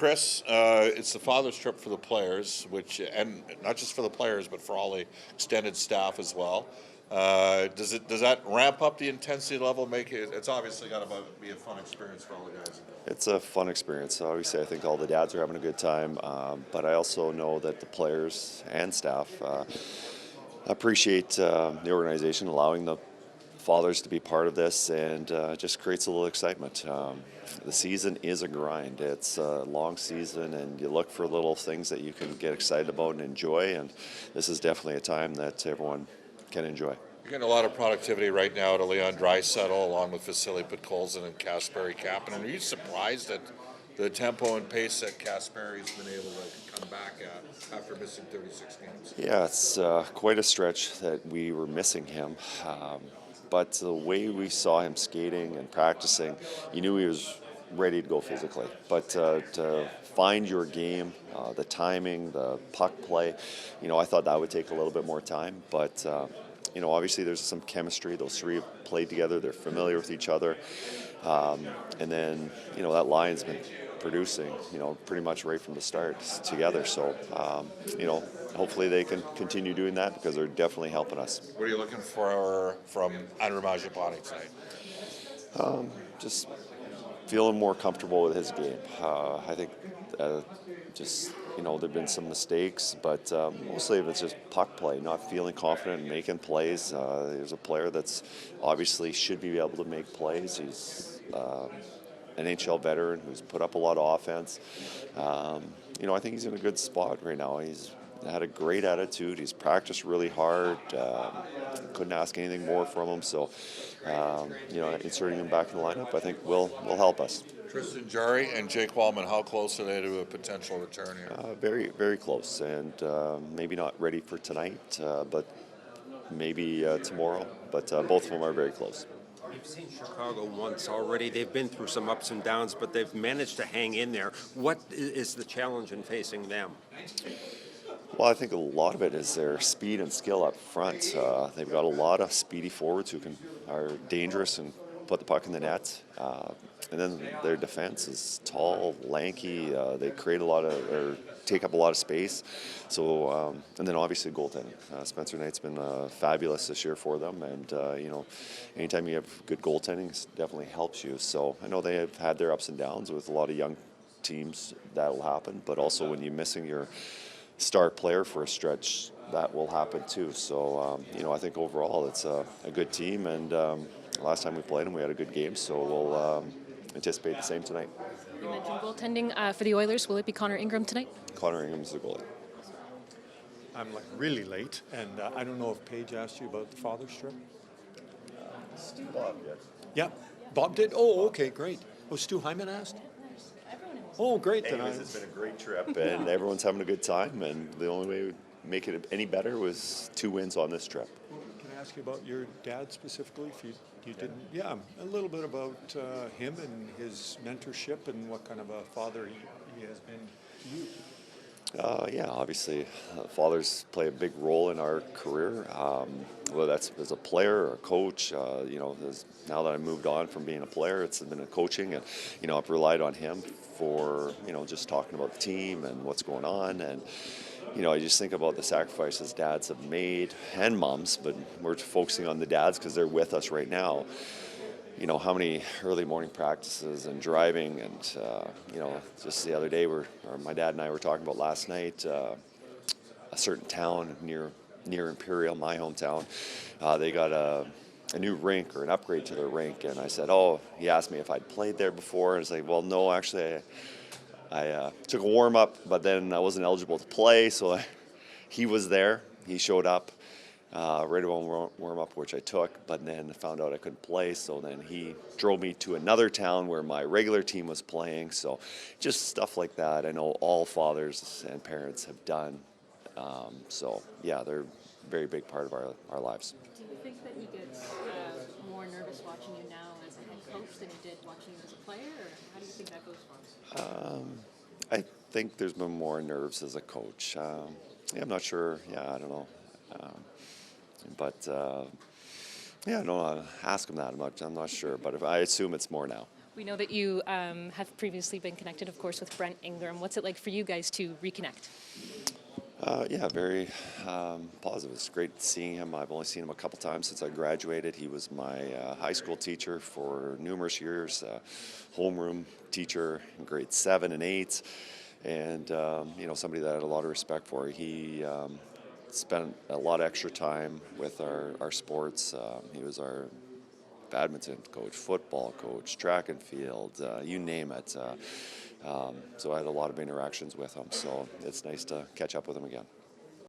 Kris, it's the father's trip for the players, and not just for the players, but for all the extended staff as well. Does that ramp up the intensity level? Make it? It's obviously got to be a fun experience for all the guys. It's a fun experience. Obviously, I think all the dads are having a good time, but I also know that the players and staff appreciate the organization allowing the fathers to be part of this, and just creates a little excitement. The season is a grind. It's a long season, and you look for little things that you can get excited about and enjoy, and this is definitely a time that everyone can enjoy. You're getting a lot of productivity right now to Leon Draisaitl, along with Vasily Podkolzin and Kasperi Kapanen. Are you surprised at the tempo and pace that Kasperi's been able to come back at after missing 36 games? Yeah, it's quite a stretch that we were missing him. But the way we saw him skating and practicing, you knew he was ready to go physically. But to find your game, the timing, the puck play, I thought that would take a little bit more time. But, obviously there's some chemistry. Those three have played together. They're familiar with each other. And then, that line's been producing, pretty much right from the start together. So, hopefully they can continue doing that because they're definitely helping us. What are you looking for from Andrew Mangiapane tonight? Just feeling more comfortable with his game. I think there've been some mistakes, but mostly if it's just puck play, not feeling confident in making plays. There's a player that's obviously should be able to make plays. He's an NHL veteran who's put up a lot of offense. I think he's in a good spot right now. He's had a great attitude. He's practiced really hard. Couldn't ask anything more from him. So, inserting him back in the lineup, I think will help us. Tristan Jarry and Jake Wallman, how close are they to a potential return here? Very, very close, and maybe not ready for tonight, but maybe tomorrow. But both of them are very close. You've seen Chicago once already. They've been through some ups and downs, but they've managed to hang in there. What is the challenge in facing them? Well, I think a lot of it is their speed and skill up front. They've got a lot of speedy forwards who are dangerous and put the puck in the net. And then their defense is tall, lanky. They create take up a lot of space. So, and then obviously goaltending. Spencer Knight's been fabulous this year for them. And, anytime you have good goaltending, it definitely helps you. So I know they have had their ups and downs with a lot of young teams. That'll happen. But also when you're missing your star player for a stretch, that will happen too. So, I think overall it's a good team. And last time we played them, we had a good game. So we'll anticipate the same tonight. You mentioned goaltending for the Oilers. Will it be Connor Ingram tonight? Connor Ingram's the goalie. I'm really late, and I don't know if Paige asked you about the father's trip. Bob, yes. Yeah, Bob did? Oh, okay, great. Oh, Stu Hyman asked? Oh, great. Anyways, it's been a great trip, and everyone's having a good time, and the only way to make it any better was 2 wins on this trip. Can I ask you about your dad specifically? If you didn't, yeah, a little bit about him and his mentorship and what kind of a father he has been to you. Yeah, obviously, fathers play a big role in our career, whether that's as a player or a coach. Now that I moved on from being a player, it's been a coaching, and I've relied on him for just talking about the team and what's going on, and I just think about the sacrifices dads have made and moms, but we're focusing on the dads because they're with us right now. How many early morning practices and driving, and just the other day my dad and I were talking about last night, a certain town near Imperial, my hometown, they got a new rink or an upgrade to their rink, and I said, he asked me if I'd played there before, and I was like, well, no, actually I took a warm-up, but then I wasn't eligible to play, so he was there, he showed up. Right around warm-up, which I took, but then found out I couldn't play, so then he drove me to another town where my regular team was playing, so just stuff like that I know all fathers and parents have done. So, yeah, they're a very big part of our lives. Do you think that he gets more nervous watching you now as a head coach than he did watching you as a player, or how do you think that goes for him? I think there's been more nerves as a coach. I'm not sure. Yeah, I don't know. But I don't ask him that much. I'm not sure, but I assume it's more now. We know that you have previously been connected, of course, with Brent Ingram. What's it like for you guys to reconnect? Yeah, very positive. It's great seeing him. I've only seen him a couple times since I graduated. He was my high school teacher for numerous years, homeroom teacher in grades 7 and 8, and somebody that I had a lot of respect for. He spent a lot of extra time with our sports. He was our badminton coach, football coach, track and field, you name it. So I had a lot of interactions with him. So it's nice to catch up with him again.